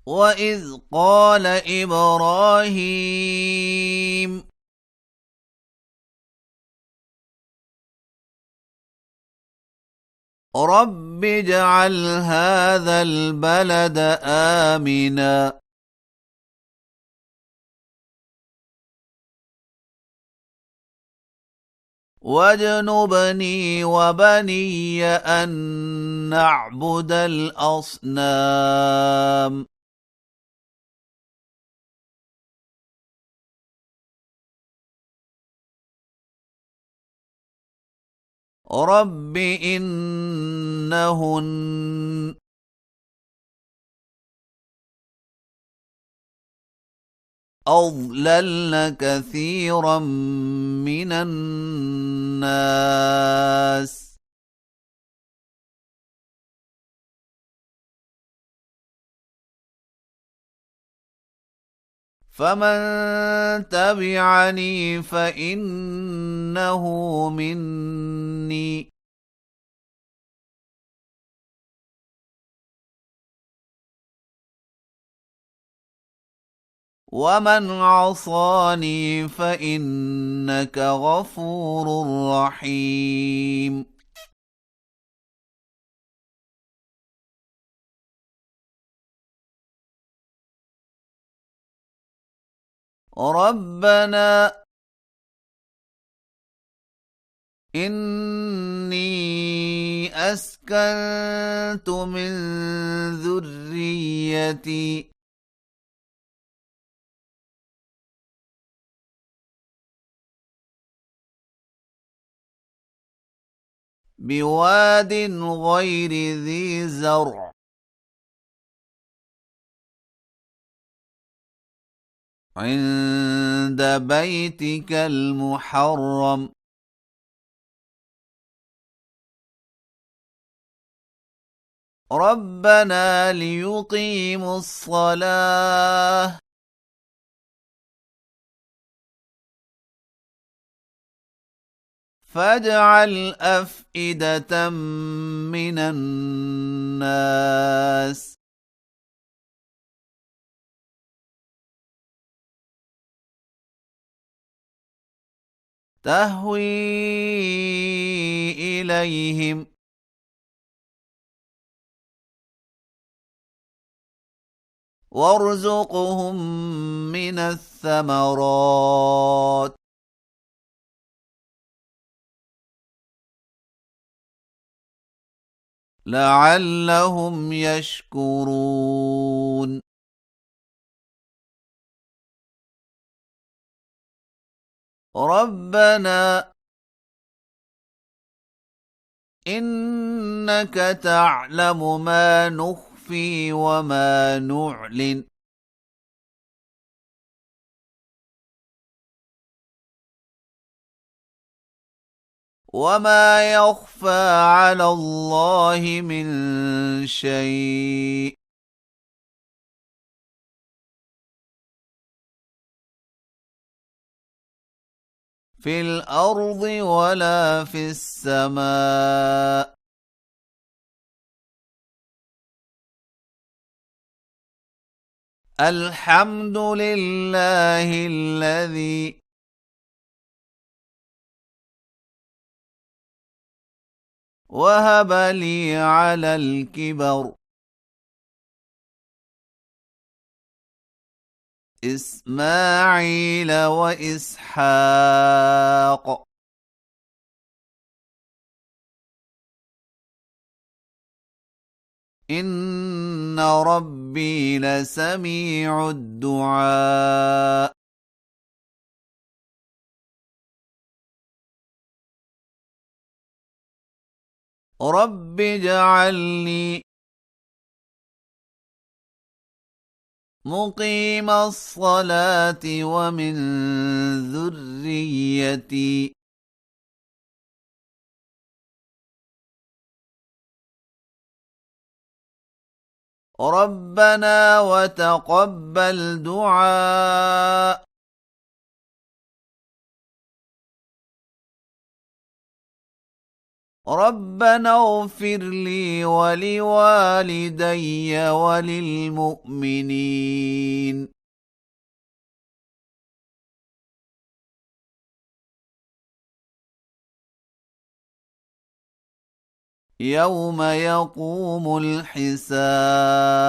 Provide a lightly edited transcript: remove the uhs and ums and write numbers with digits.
وإذ قال إبراهيم رب اجعل هذا البلد آمنا واجنبني وبني أن نعبد الأصنام رب إنهن أضللن كثيرا من الناس فمن تبعني فإنه مني ومن عصاني فإنك غفور رحيم ربنا إني أسكنت من ذريتي بواد غير ذي زرع عند بيتك المحرم ربنا ليقيموا الصلاة فاجعل أفئدة من الناس تهوي إليهم وارزقهم من الثمرات لعلهم يشكرون ربنا إنك تعلم ما نخفي وما نعلن وما يخفى على الله من شيء في الأرض ولا في السماء الحمد لله الذي وهب لي على الكبر إسماعيل وإسحاق إن ربي لسميع الدعاء رب اجعلني مقيم الصلاة ومن ذريتي ربنا وتقبل دعاء ربنا اغفر لي ولوالدي وللمؤمنين يوم يقوم الحساب